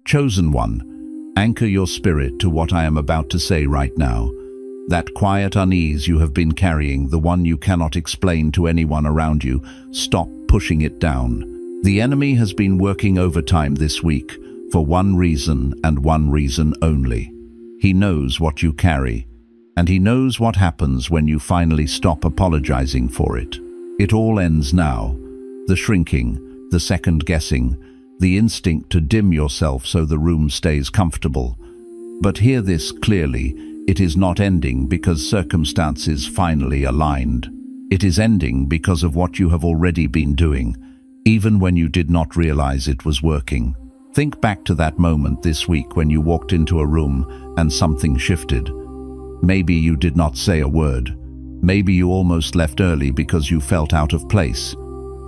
Chosen one, anchor your spirit to what I am about to say right now. That quiet unease you have been carrying, the one you cannot explain to anyone around you, stop pushing it down. The enemy has been working overtime this week for one reason and one reason only. He knows what you carry, and he knows what happens when you finally stop apologizing for it. It all ends now. The shrinking, the second-guessing, the instinct to dim yourself so the room stays comfortable. But hear this clearly, it is not ending because circumstances finally aligned. It is ending because of what you have already been doing, even when you did not realize it was working. Think back to that moment this week when you walked into a room and something shifted. Maybe you did not say a word. Maybe you almost left early because you felt out of place.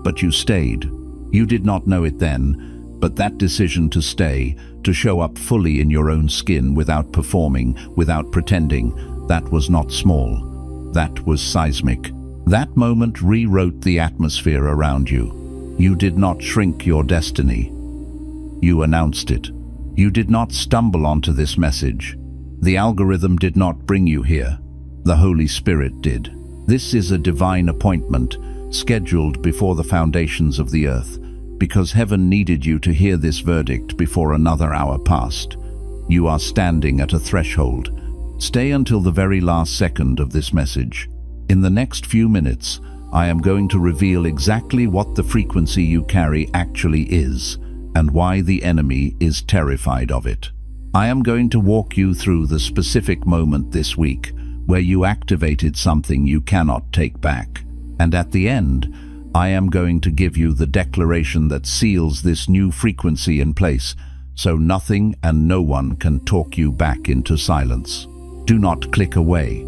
But you stayed. You did not know it then, but that decision to stay, to show up fully in your own skin without performing, without pretending, that was not small. That was seismic. That moment rewrote the atmosphere around you. You did not shrink your destiny. You announced it. You did not stumble onto this message. The algorithm did not bring you here. The Holy Spirit did. This is a divine appointment, scheduled before the foundations of the earth, because heaven needed you to hear this verdict before another hour passed. You are standing at a threshold. Stay until the very last second of this message. In the next few minutes, I am going to reveal exactly what the frequency you carry actually is, and why the enemy is terrified of it. I am going to walk you through the specific moment this week where you activated something you cannot take back. And at the end, I am going to give you the declaration that seals this new frequency in place, so nothing and no one can talk you back into silence. Do not click away.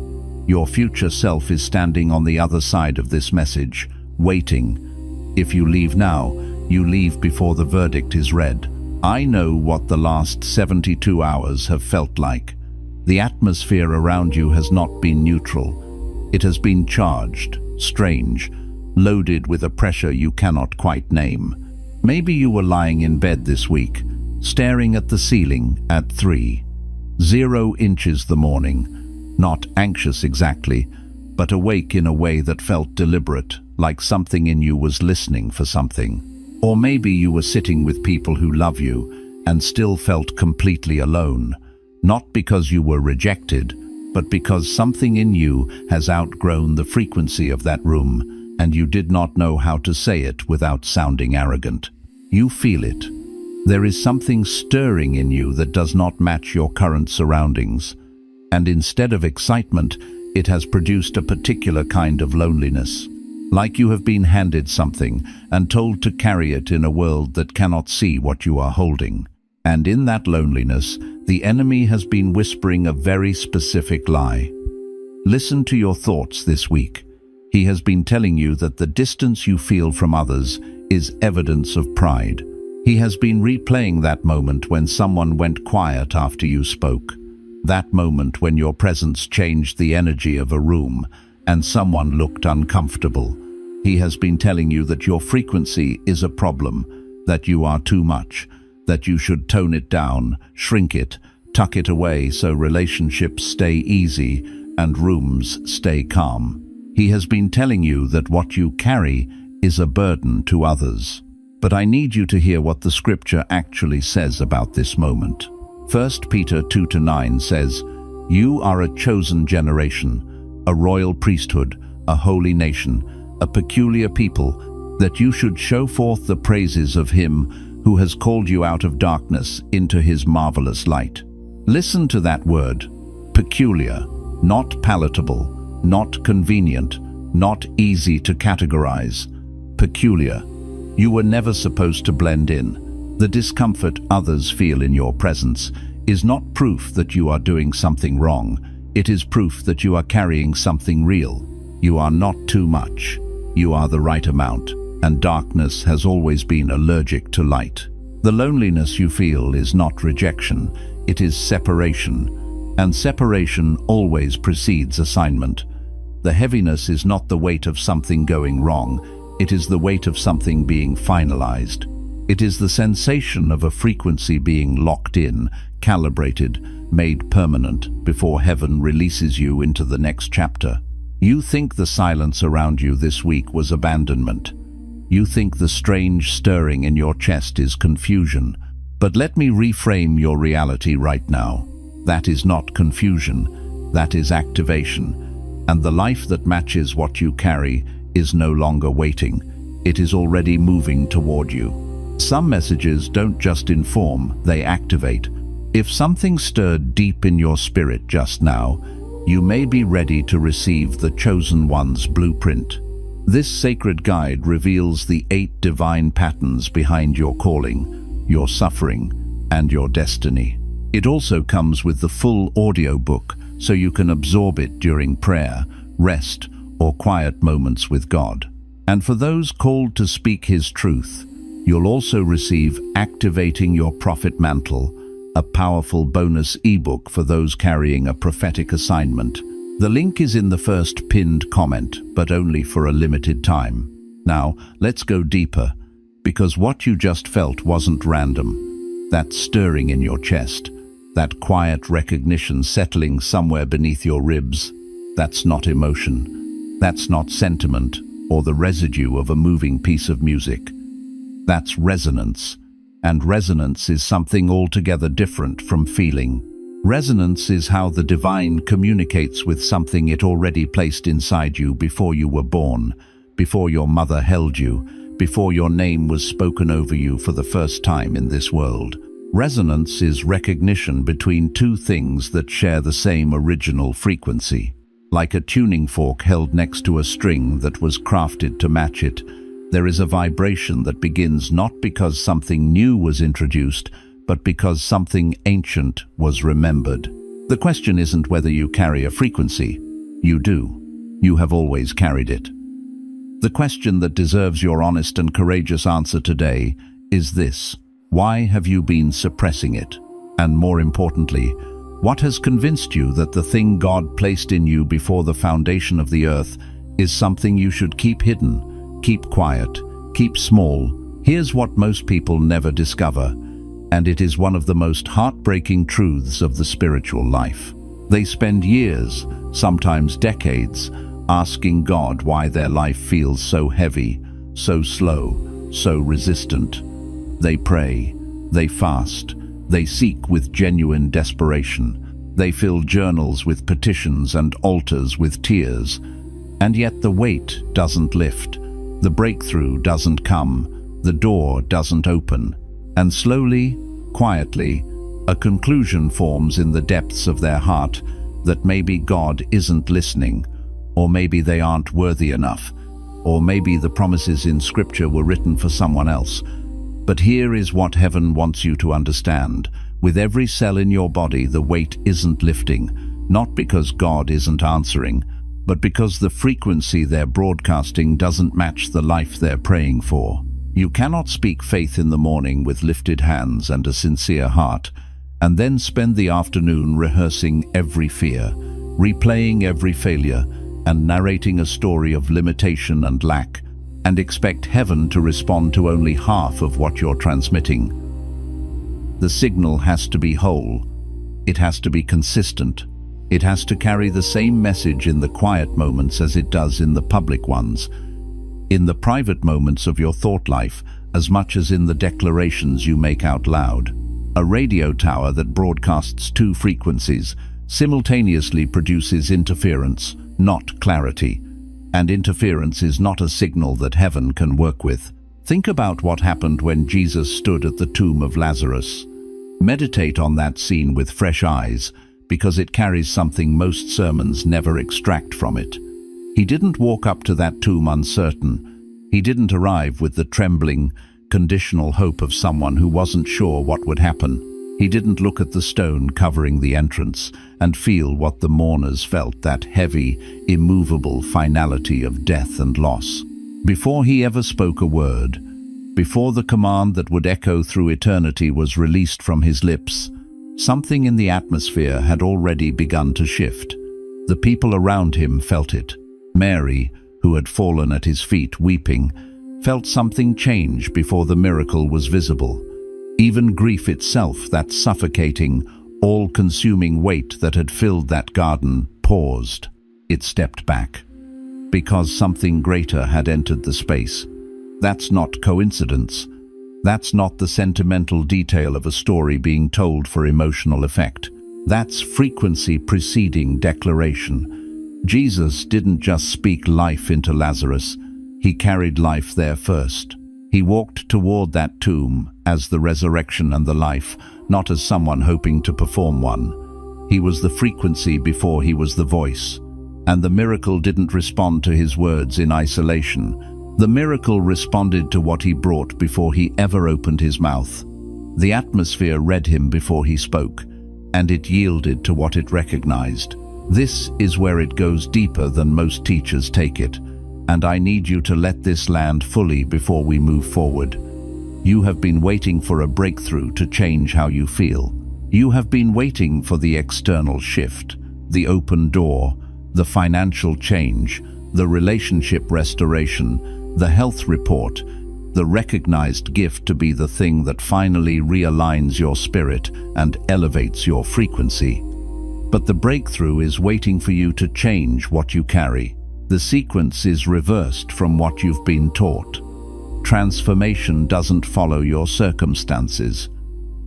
Your future self is standing on the other side of this message, waiting. If you leave now, you leave before the verdict is read. I know what the last 72 hours have felt like. The atmosphere around you has not been neutral. It has been charged, strange, loaded with a pressure you cannot quite name. Maybe you were lying in bed this week, staring at the ceiling at 3:0 inches the morning, not anxious exactly, but awake in a way that felt deliberate, like something in you was listening for something. Or maybe you were sitting with people who love you and still felt completely alone, not because you were rejected, but because something in you has outgrown the frequency of that room and you did not know how to say it without sounding arrogant. You feel it. There is something stirring in you that does not match your current surroundings, and instead of excitement, it has produced a particular kind of loneliness. Like you have been handed something and told to carry it in a world that cannot see what you are holding. And in that loneliness, the enemy has been whispering a very specific lie. Listen to your thoughts this week. He has been telling you that the distance you feel from others is evidence of pride. He has been replaying that moment when someone went quiet after you spoke. That moment when your presence changed the energy of a room and someone looked uncomfortable. He has been telling you that your frequency is a problem, that you are too much, that you should tone it down, shrink it, tuck it away so relationships stay easy and rooms stay calm. He has been telling you that what you carry is a burden to others. But I need you to hear what the scripture actually says about this moment. 1 Peter 2-9 says, "You are a chosen generation, a royal priesthood, a holy nation, a peculiar people, that you should show forth the praises of him who has called you out of darkness into his marvelous light." Listen to that word, peculiar, not palatable, not convenient, not easy to categorize. Peculiar. You were never supposed to blend in. The discomfort others feel in your presence is not proof that you are doing something wrong. It is proof that you are carrying something real. You are not too much. You are the right amount, and darkness has always been allergic to light. The loneliness you feel is not rejection, it is separation, and separation always precedes assignment. The heaviness is not the weight of something going wrong, it is the weight of something being finalized. It is the sensation of a frequency being locked in, calibrated, made permanent before heaven releases you into the next chapter. You think the silence around you this week was abandonment. You think the strange stirring in your chest is confusion. But let me reframe your reality right now. That is not confusion, that is activation. And the life that matches what you carry is no longer waiting. It is already moving toward you. Some messages don't just inform, they activate. If something stirred deep in your spirit just now, you may be ready to receive the Chosen One's blueprint. This sacred guide reveals the 8 divine patterns behind your calling, your suffering, and your destiny. It also comes with the full audio book, so you can absorb it during prayer, rest, or quiet moments with God. And for those called to speak His truth, you'll also receive Activating Your Prophet Mantle, a powerful bonus ebook for those carrying a prophetic assignment. The link is in the first pinned comment, but only for a limited time. Now, let's go deeper, because what you just felt wasn't random. That stirring in your chest, that quiet recognition settling somewhere beneath your ribs, that's not emotion. That's not sentiment or the residue of a moving piece of music. That's resonance. And resonance is something altogether different from feeling. Resonance is how the divine communicates with something it already placed inside you before you were born, before your mother held you, before your name was spoken over you for the first time in this world. Resonance is recognition between two things that share the same original frequency. Like a tuning fork held next to a string that was crafted to match it, there is a vibration that begins not because something new was introduced, but because something ancient was remembered. The question isn't whether you carry a frequency. You do. You have always carried it. The question that deserves your honest and courageous answer today is this: why have you been suppressing it? And more importantly, what has convinced you that the thing God placed in you before the foundation of the earth is something you should keep hidden, keep quiet, keep small? Here's what most people never discover, and it is one of the most heartbreaking truths of the spiritual life. They spend years, sometimes decades, asking God why their life feels so heavy, so slow, so resistant. They pray, they fast, they seek with genuine desperation. They fill journals with petitions and altars with tears. And yet the weight doesn't lift, the breakthrough doesn't come, the door doesn't open. And slowly, quietly, a conclusion forms in the depths of their heart that maybe God isn't listening, or maybe they aren't worthy enough, or maybe the promises in Scripture were written for someone else. But here is what heaven wants you to understand. With every cell in your body, the weight isn't lifting, not because God isn't answering, but because the frequency they're broadcasting doesn't match the life they're praying for. You cannot speak faith in the morning with lifted hands and a sincere heart, and then spend the afternoon rehearsing every fear, replaying every failure, and narrating a story of limitation and lack, and expect heaven to respond to only half of what you're transmitting. The signal has to be whole. It has to be consistent. It has to carry the same message in the quiet moments as it does in the public ones, in the private moments of your thought life, as much as in the declarations you make out loud. A radio tower that broadcasts two frequencies simultaneously produces interference, not clarity. And interference is not a signal that heaven can work with. Think about what happened when Jesus stood at the tomb of Lazarus. Meditate on that scene with fresh eyes, because it carries something most sermons never extract from it. He didn't walk up to that tomb uncertain. He didn't arrive with the trembling, conditional hope of someone who wasn't sure what would happen. He didn't look at the stone covering the entrance and feel what the mourners felt, that heavy, immovable finality of death and loss. Before he ever spoke a word, before the command that would echo through eternity was released from his lips, something in the atmosphere had already begun to shift. The people around him felt it. Mary, who had fallen at his feet weeping, felt something change before the miracle was visible. Even grief itself, that suffocating, all-consuming weight that had filled that garden, paused. It stepped back. Because something greater had entered the space. That's not coincidence. That's not the sentimental detail of a story being told for emotional effect. That's frequency preceding declaration. Jesus didn't just speak life into Lazarus. He carried life there first. He walked toward that tomb as the resurrection and the life, not as someone hoping to perform one. He was the frequency before he was the voice. And the miracle didn't respond to his words in isolation. The miracle responded to what he brought before he ever opened his mouth. The atmosphere read him before he spoke, and it yielded to what it recognized. This is where it goes deeper than most teachers take it, and I need you to let this land fully before we move forward. You have been waiting for a breakthrough to change how you feel. You have been waiting for the external shift, the open door, the financial change, the relationship restoration, the health report, the recognized gift to be the thing that finally realigns your spirit and elevates your frequency. But the breakthrough is waiting for you to change what you carry. The sequence is reversed from what you've been taught. Transformation doesn't follow your circumstances.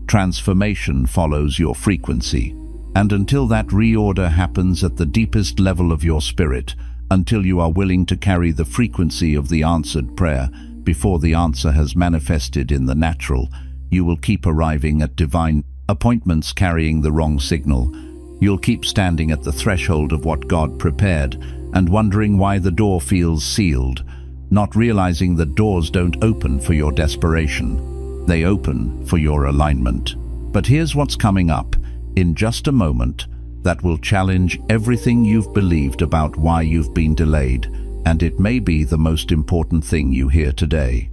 Transformation follows your frequency. And until that reorder happens at the deepest level of your spirit, until you are willing to carry the frequency of the answered prayer before the answer has manifested in the natural, you will keep arriving at divine appointments carrying the wrong signal. You'll keep standing at the threshold of what God prepared and wondering why the door feels sealed, not realizing that doors don't open for your desperation. They open for your alignment. But here's what's coming up in just a moment that will challenge everything you've believed about why you've been delayed, and it may be the most important thing you hear today.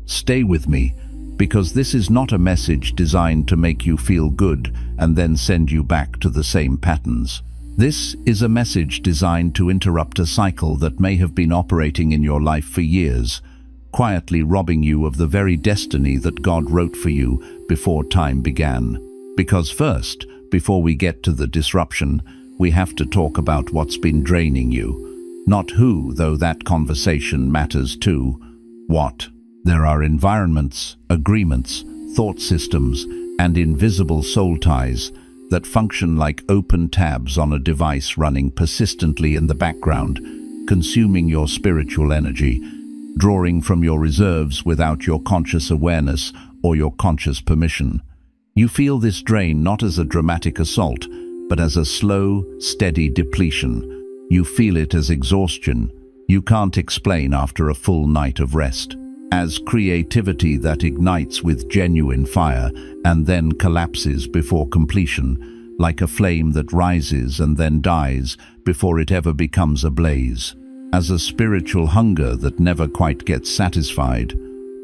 Stay with me, because this is not a message designed to make you feel good and then send you back to the same patterns. This is a message designed to interrupt a cycle that may have been operating in your life for years, quietly robbing you of the very destiny that God wrote for you before time began. Because first, before we get to the disruption, we have to talk about what's been draining you. Not who, though that conversation matters too. What? There are environments, agreements, thought systems, and invisible soul ties that function like open tabs on a device running persistently in the background, consuming your spiritual energy, drawing from your reserves without your conscious awareness or your conscious permission. You feel this drain not as a dramatic assault, but as a slow, steady depletion. You feel it as exhaustion you can't explain after a full night of rest, as creativity that ignites with genuine fire and then collapses before completion, like a flame that rises and then dies before it ever becomes a blaze, as a spiritual hunger that never quite gets satisfied,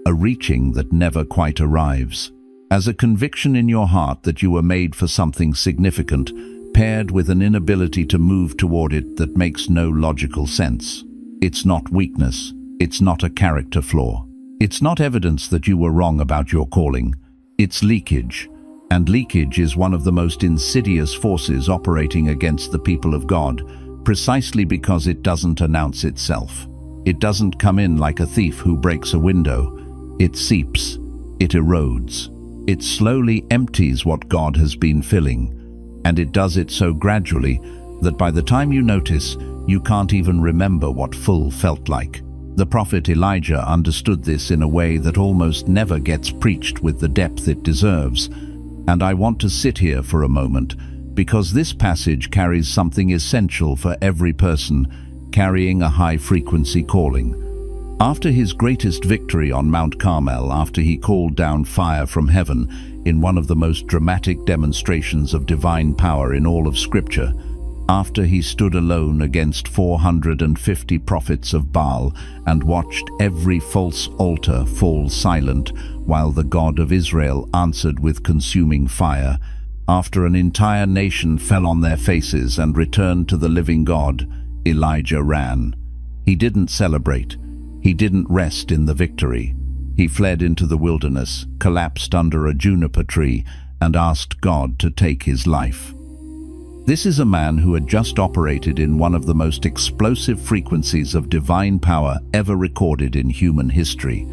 a reaching that never quite arrives, as a conviction in your heart that you were made for something significant, paired with an inability to move toward it that makes no logical sense. It's not weakness. It's not a character flaw. It's not evidence that you were wrong about your calling. It's leakage. And leakage is one of the most insidious forces operating against the people of God, precisely because it doesn't announce itself. It doesn't come in like a thief who breaks a window. It seeps. It erodes. It slowly empties what God has been filling. And it does it so gradually that by the time you notice, you can't even remember what full felt like. The prophet Elijah understood this in a way that almost never gets preached with the depth it deserves. And I want to sit here for a moment, because this passage carries something essential for every person carrying a high-frequency calling. After his greatest victory on Mount Carmel, after he called down fire from heaven in one of the most dramatic demonstrations of divine power in all of Scripture, after he stood alone against 450 prophets of Baal and watched every false altar fall silent while the God of Israel answered with consuming fire, after an entire nation fell on their faces and returned to the living God, Elijah ran. He didn't celebrate. He didn't rest in the victory. He fled into the wilderness, collapsed under a juniper tree, and asked God to take his life. This is a man who had just operated in one of the most explosive frequencies of divine power ever recorded in human history.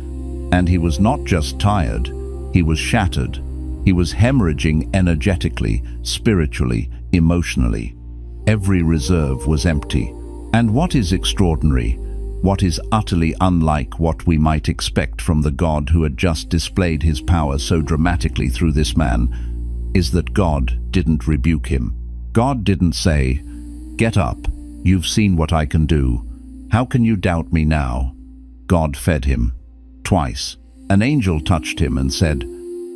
And he was not just tired, he was shattered. He was hemorrhaging energetically, spiritually, emotionally. Every reserve was empty. And what is extraordinary, what is utterly unlike what we might expect from the God who had just displayed his power so dramatically through this man, is that God didn't rebuke him. God didn't say, "Get up, you've seen what I can do. How can you doubt me now?" God fed him. Twice, an angel touched him and said,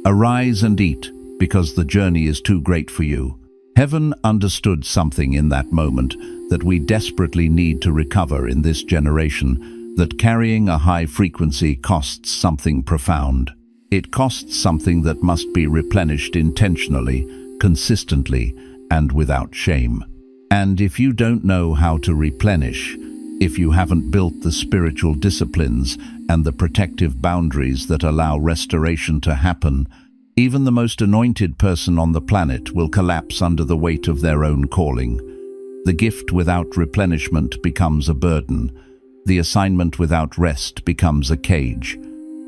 "Arise and eat, because the journey is too great for you." Heaven understood something in that moment that we desperately need to recover in this generation, that carrying a high frequency costs something profound. It costs something that must be replenished intentionally, consistently, and without shame. And if you don't know how to replenish, if you haven't built the spiritual disciplines and the protective boundaries that allow restoration to happen, even the most anointed person on the planet will collapse under the weight of their own calling. The gift without replenishment becomes a burden. The assignment without rest becomes a cage.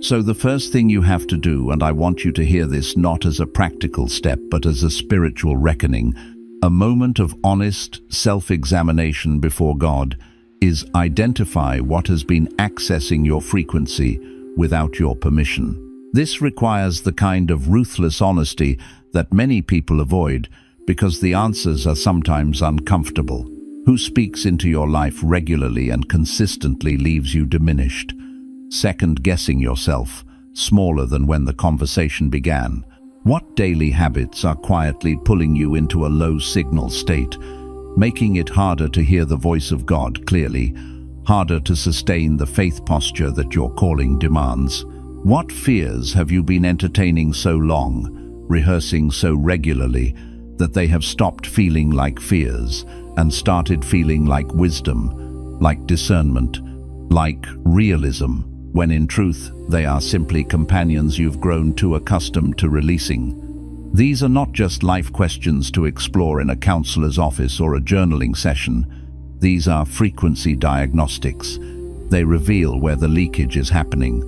So the first thing you have to do, and I want you to hear this not as a practical step but as a spiritual reckoning, a moment of honest self-examination before God, is identify what has been accessing your frequency without your permission. This requires the kind of ruthless honesty that many people avoid because the answers are sometimes uncomfortable. Who speaks into your life regularly and consistently leaves you diminished, second-guessing yourself, smaller than when the conversation began? What daily habits are quietly pulling you into a low-signal state, making it harder to hear the voice of God clearly, harder to sustain the faith posture that your calling demands? What fears have you been entertaining so long, rehearsing so regularly, that they have stopped feeling like fears and started feeling like wisdom, like discernment, like realism, when in truth they are simply companions you've grown too accustomed to releasing? These are not just life questions to explore in a counselor's office or a journaling session. These are frequency diagnostics. They reveal where the leakage is happening.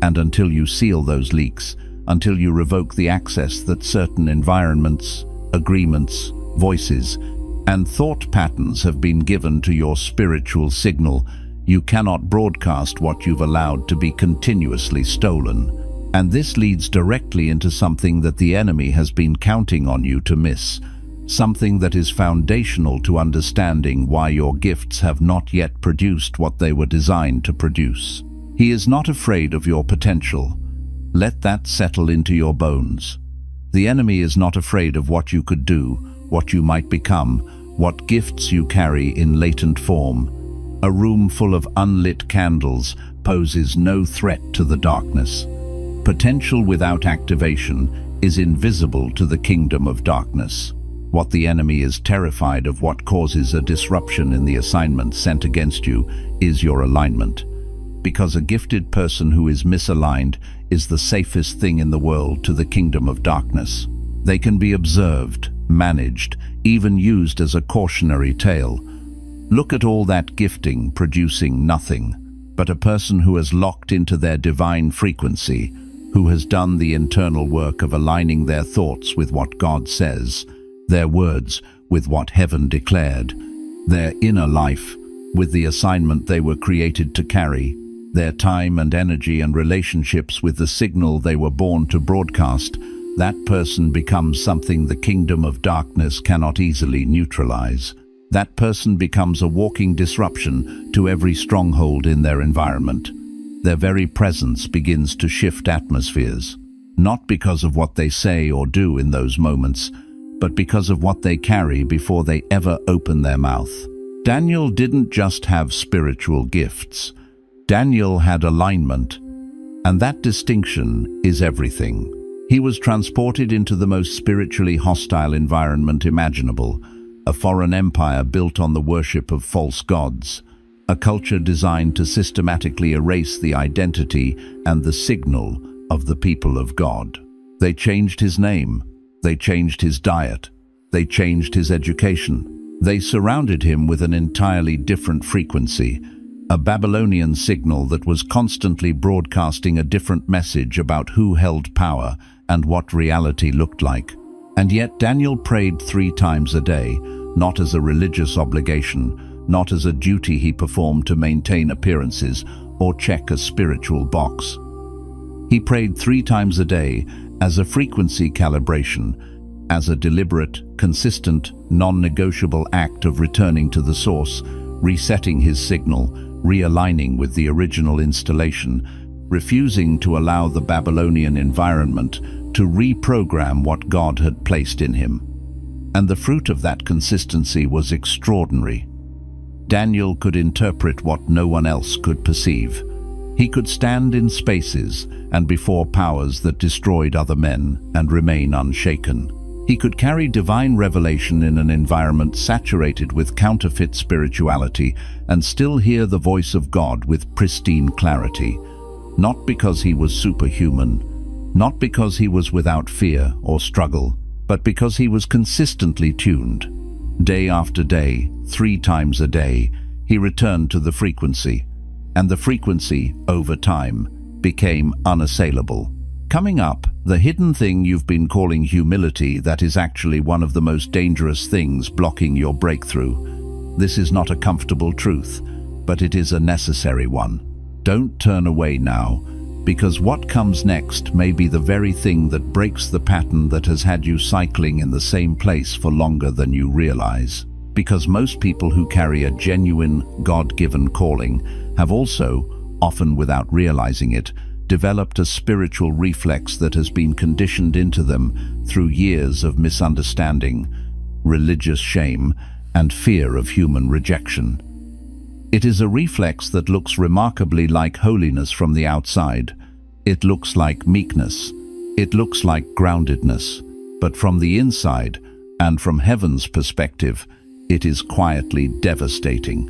And until you seal those leaks, until you revoke the access that certain environments, agreements, voices, and thought patterns have been given to your spiritual signal, you cannot broadcast what you've allowed to be continuously stolen. And this leads directly into something that the enemy has been counting on you to miss, something that is foundational to understanding why your gifts have not yet produced what they were designed to produce. He is not afraid of your potential. Let that settle into your bones. The enemy is not afraid of what you could do, what you might become, what gifts you carry in latent form. A room full of unlit candles poses no threat to the darkness. Potential without activation is invisible to the kingdom of darkness. What the enemy is terrified of, what causes a disruption in the assignment sent against you, is your alignment. Because a gifted person who is misaligned is the safest thing in the world to the kingdom of darkness. They can be observed, managed, even used as a cautionary tale. Look at all that gifting producing nothing. But a person who has locked into their divine frequency, who has done the internal work of aligning their thoughts with what God says, their words with what heaven declared, their inner life with the assignment they were created to carry, their time and energy and relationships with the signal they were born to broadcast, that person becomes something the kingdom of darkness cannot easily neutralize. That person becomes a walking disruption to every stronghold in their environment. Their very presence begins to shift atmospheres, not because of what they say or do in those moments, but because of what they carry before they ever open their mouth. Daniel didn't just have spiritual gifts. Daniel had alignment, and that distinction is everything. He was transported into the most spiritually hostile environment imaginable, a foreign empire built on the worship of false gods, a culture designed to systematically erase the identity and the signal of the people of God. They changed his name, they changed his diet, they changed his education. They surrounded him with an entirely different frequency, a Babylonian signal that was constantly broadcasting a different message about who held power and what reality looked like. And yet Daniel prayed 3 times a day, not as a religious obligation, not as a duty he performed to maintain appearances or check a spiritual box. He prayed 3 times a day as a frequency calibration, as a deliberate, consistent, non-negotiable act of returning to the source, resetting his signal, realigning with the original installation, refusing to allow the Babylonian environment to reprogram what God had placed in him. And the fruit of that consistency was extraordinary. Daniel could interpret what no one else could perceive. He could stand in spaces and before powers that destroyed other men and remain unshaken. He could carry divine revelation in an environment saturated with counterfeit spirituality and still hear the voice of God with pristine clarity. Not because he was superhuman, not because he was without fear or struggle, but because he was consistently tuned. Day after day, 3 times a day, he returned to the frequency, and the frequency, over time, became unassailable. Coming up, the hidden thing you've been calling humility that is actually one of the most dangerous things blocking your breakthrough. This is not a comfortable truth, but it is a necessary one. Don't turn away now, because what comes next may be the very thing that breaks the pattern that has had you cycling in the same place for longer than you realize. Because most people who carry a genuine, God-given calling have also, often without realizing it, developed a spiritual reflex that has been conditioned into them through years of misunderstanding, religious shame, and fear of human rejection. It is a reflex that looks remarkably like holiness from the outside. It looks like meekness. It looks like groundedness. But from the inside, and from heaven's perspective, it is quietly devastating.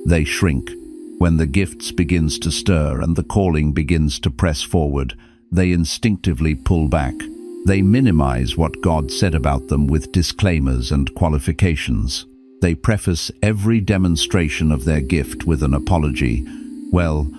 They shrink. When the gifts begins to stir and the calling begins to press forward, they instinctively pull back. They minimize what God said about them with disclaimers and qualifications. They preface every demonstration of their gift with an apology. Well,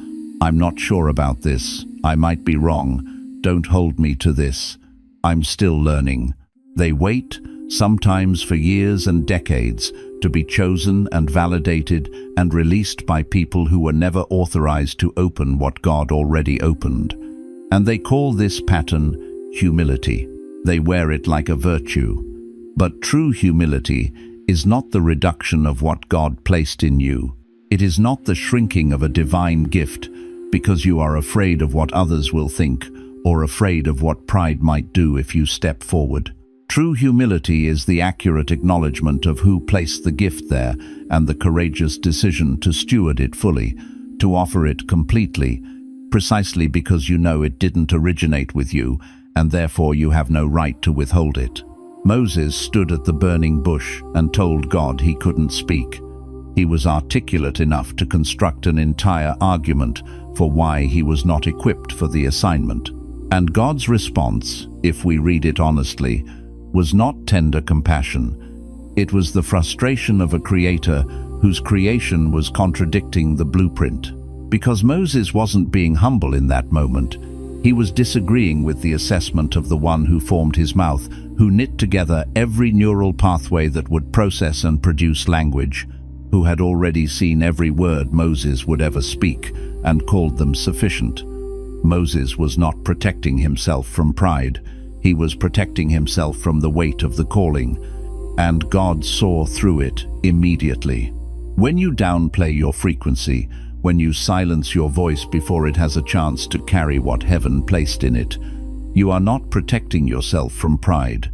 I'm not sure about this. I might be wrong. Don't hold me to this. I'm still learning. They wait, sometimes for years and decades, to be chosen and validated and released by people who were never authorized to open what God already opened. And they call this pattern humility. They wear it like a virtue. But true humility is not the reduction of what God placed in you. It is not the shrinking of a divine gift because you are afraid of what others will think or afraid of what pride might do if you step forward. True humility is the accurate acknowledgement of who placed the gift there and the courageous decision to steward it fully, to offer it completely, precisely because you know it didn't originate with you and therefore you have no right to withhold it. Moses stood at the burning bush and told God he couldn't speak. He was articulate enough to construct an entire argument for why he was not equipped for the assignment. And God's response, if we read it honestly, was not tender compassion. It was the frustration of a creator whose creation was contradicting the blueprint. Because Moses wasn't being humble in that moment, he was disagreeing with the assessment of the one who formed his mouth, who knit together every neural pathway that would process and produce language, who had already seen every word Moses would ever speak and called them sufficient. Moses was not protecting himself from pride. He was protecting himself from the weight of the calling, and God saw through it immediately. When you downplay your frequency, when you silence your voice before it has a chance to carry what heaven placed in it, you are not protecting yourself from pride.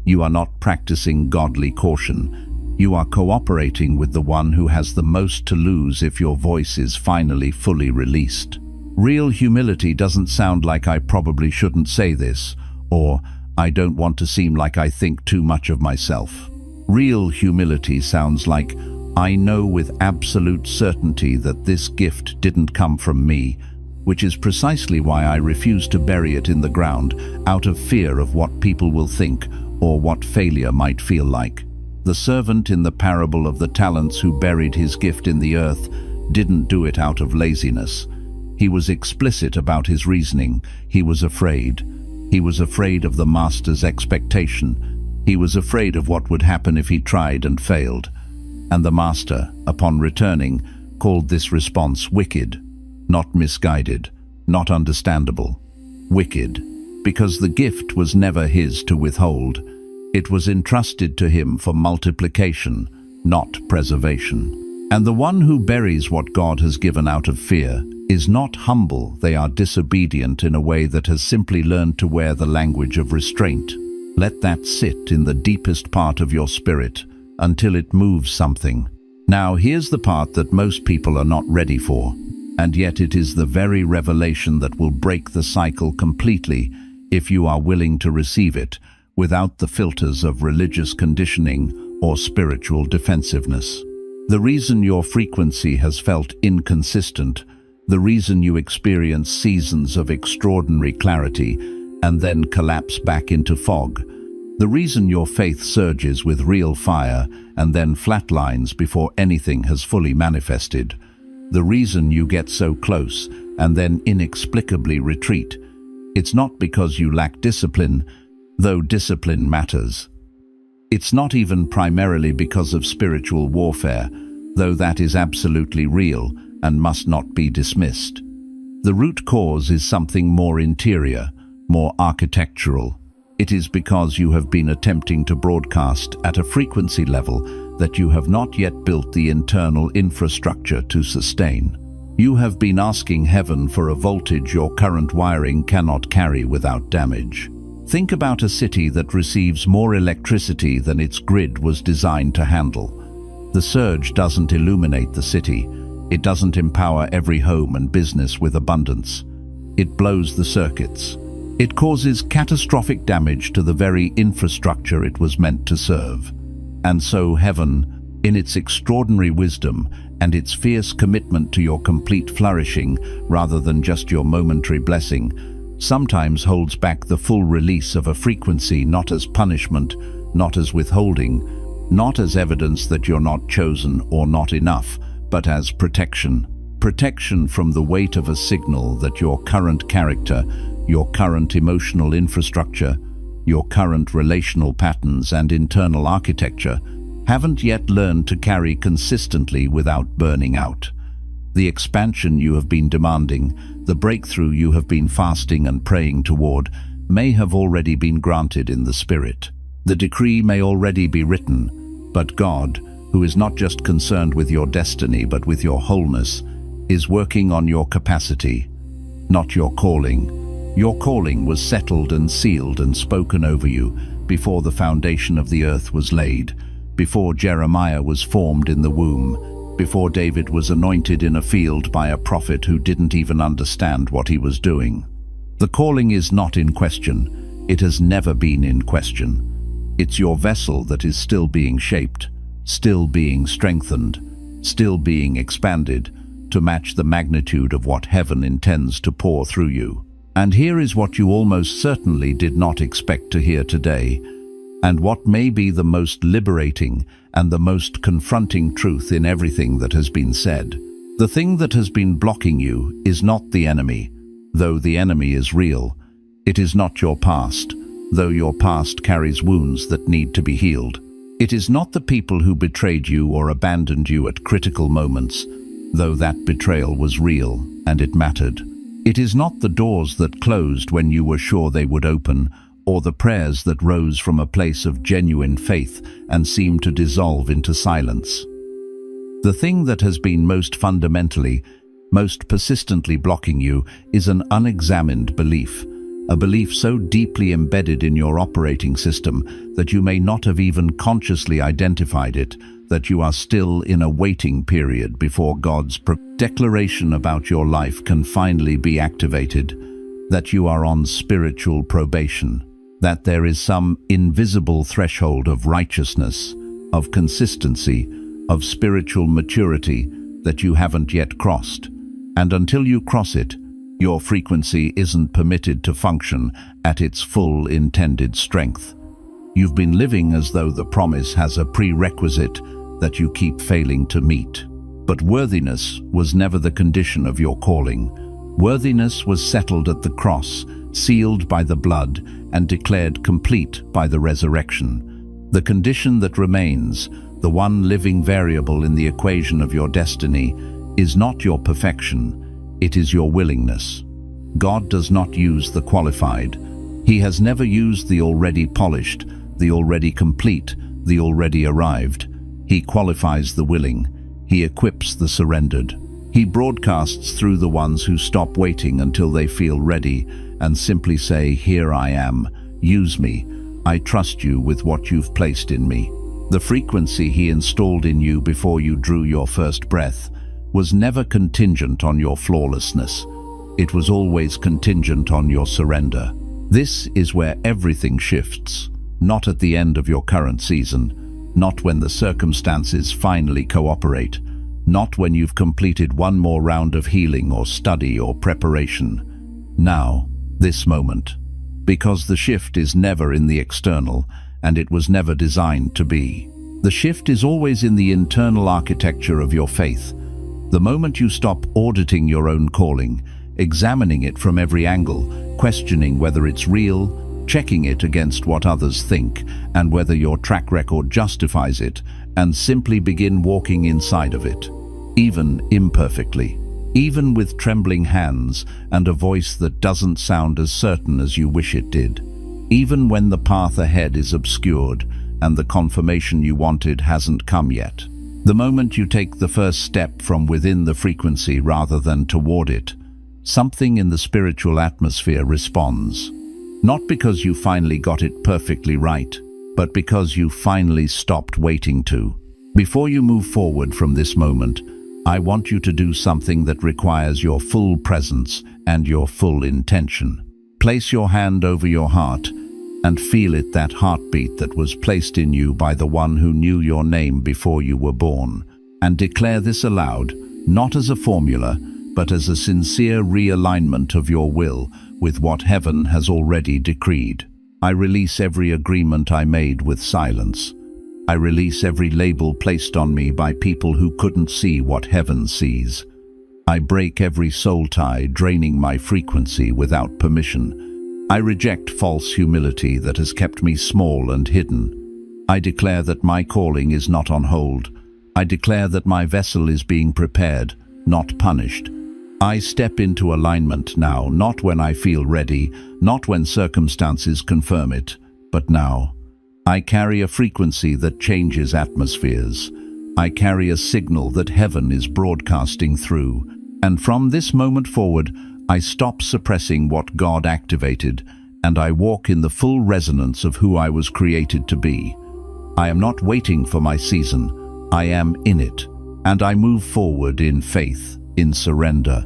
You are not practicing godly caution. You are cooperating with the one who has the most to lose if your voice is finally fully released. Real humility doesn't sound like "I probably shouldn't say this," or "I don't want to seem like I think too much of myself." Real humility sounds like, I know with absolute certainty that this gift didn't come from me, which is precisely why I refuse to bury it in the ground out of fear of what people will think or what failure might feel like. The servant in the parable of the talents who buried his gift in the earth didn't do it out of laziness. He was explicit about his reasoning. He was afraid. He was afraid of the master's expectation. He was afraid of what would happen if he tried and failed. And the master, upon returning, called this response wicked, not misguided, not understandable. Wicked, because the gift was never his to withhold. It was entrusted to him for multiplication, not preservation. And the one who buries what God has given out of fear is not humble. They are disobedient in a way that has simply learned to wear the language of restraint. Let that sit in the deepest part of your spirit until it moves something. Now, here's the part that most people are not ready for, and yet it is the very revelation that will break the cycle completely if you are willing to receive it without the filters of religious conditioning or spiritual defensiveness. The reason your frequency has felt inconsistent, the reason you experience seasons of extraordinary clarity and then collapse back into fog, the reason your faith surges with real fire and then flatlines before anything has fully manifested, the reason you get so close and then inexplicably retreat, it's not because you lack discipline, though discipline matters. It's not even primarily because of spiritual warfare, though that is absolutely real and must not be dismissed. The root cause is something more interior, more architectural. It is because you have been attempting to broadcast at a frequency level that you have not yet built the internal infrastructure to sustain. You have been asking heaven for a voltage your current wiring cannot carry without damage. Think about a city that receives more electricity than its grid was designed to handle. The surge doesn't illuminate the city. It doesn't empower every home and business with abundance. It blows the circuits. It causes catastrophic damage to the very infrastructure it was meant to serve. And so heaven, in its extraordinary wisdom and its fierce commitment to your complete flourishing rather than just your momentary blessing, sometimes holds back the full release of a frequency, not as punishment, not as withholding, not as evidence that you're not chosen or not enough, but as protection. Protection from the weight of a signal that your current character, your current emotional infrastructure, your current relational patterns and internal architecture haven't yet learned to carry consistently without burning out. The expansion you have been demanding, the breakthrough you have been fasting and praying toward, may have already been granted in the Spirit. The decree may already be written, but God, who is not just concerned with your destiny but with your wholeness, is working on your capacity, not your calling. Your calling was settled and sealed and spoken over you before the foundation of the earth was laid, before Jeremiah was formed in the womb, before David was anointed in a field by a prophet who didn't even understand what he was doing. The calling is not in question. It has never been in question. It's your vessel that is still being shaped, still being strengthened, still being expanded to match the magnitude of what heaven intends to pour through you. And here is what you almost certainly did not expect to hear today, and what may be the most liberating and the most confronting truth in everything that has been said. The thing that has been blocking you is not the enemy, though the enemy is real. It is not your past, though your past carries wounds that need to be healed. It is not the people who betrayed you or abandoned you at critical moments, though that betrayal was real and it mattered. It is not the doors that closed when you were sure they would open, or the prayers that rose from a place of genuine faith and seemed to dissolve into silence. The thing that has been most fundamentally, most persistently blocking you is an unexamined belief, a belief so deeply embedded in your operating system that you may not have even consciously identified it, that you are still in a waiting period before God's declaration about your life can finally be activated, that you are on spiritual probation, that there is some invisible threshold of righteousness, of consistency, of spiritual maturity that you haven't yet crossed. And until you cross it, your frequency isn't permitted to function at its full intended strength. You've been living as though the promise has a prerequisite that you keep failing to meet. But worthiness was never the condition of your calling. Worthiness was settled at the cross, sealed by the blood, and declared complete by the resurrection. The condition that remains, the one living variable in the equation of your destiny, is not your perfection, it is your willingness. God does not use the qualified. He has never used the already polished, the already complete, the already arrived. He qualifies the willing. He equips the surrendered. He broadcasts through the ones who stop waiting until they feel ready and simply say, "Here I am, use me. I trust you with what you've placed in me." The frequency he installed in you before you drew your first breath was never contingent on your flawlessness. It was always contingent on your surrender. This is where everything shifts, not at the end of your current season, not when the circumstances finally cooperate, not when you've completed one more round of healing or study or preparation. Now, this moment. Because the shift is never in the external, and it was never designed to be. The shift is always in the internal architecture of your faith. The moment you stop auditing your own calling, examining it from every angle, questioning whether it's real, checking it against what others think, and whether your track record justifies it, and simply begin walking inside of it, even imperfectly, even with trembling hands and a voice that doesn't sound as certain as you wish it did, even when the path ahead is obscured and the confirmation you wanted hasn't come yet. The moment you take the first step from within the frequency rather than toward it, something in the spiritual atmosphere responds. Not because you finally got it perfectly right, but because you finally stopped waiting to. Before you move forward from this moment, I want you to do something that requires your full presence and your full intention. Place your hand over your heart and feel it, that heartbeat that was placed in you by the one who knew your name before you were born. And declare this aloud, not as a formula, but as a sincere realignment of your will with what heaven has already decreed. I release every agreement I made with silence. I release every label placed on me by people who couldn't see what heaven sees. I break every soul tie draining my frequency without permission. I reject false humility that has kept me small and hidden. I declare that my calling is not on hold. I declare that my vessel is being prepared, not punished. I step into alignment now, not when I feel ready, not when circumstances confirm it, but now. I carry a frequency that changes atmospheres. I carry a signal that heaven is broadcasting through. And from this moment forward, I stop suppressing what God activated, and I walk in the full resonance of who I was created to be. I am not waiting for my season. I am in it. And I move forward in faith, in surrender,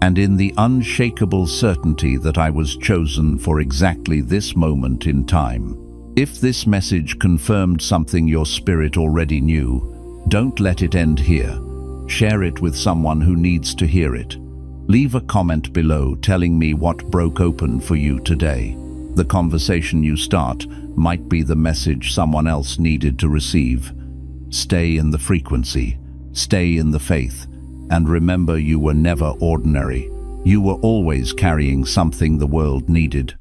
and in the unshakable certainty that I was chosen for exactly this moment in time. If this message confirmed something your spirit already knew, don't let it end here. Share it with someone who needs to hear it. Leave a comment below telling me what broke open for you today. The conversation you start might be the message someone else needed to receive. Stay in the frequency, stay in the faith, and remember, you were never ordinary. You were always carrying something the world needed.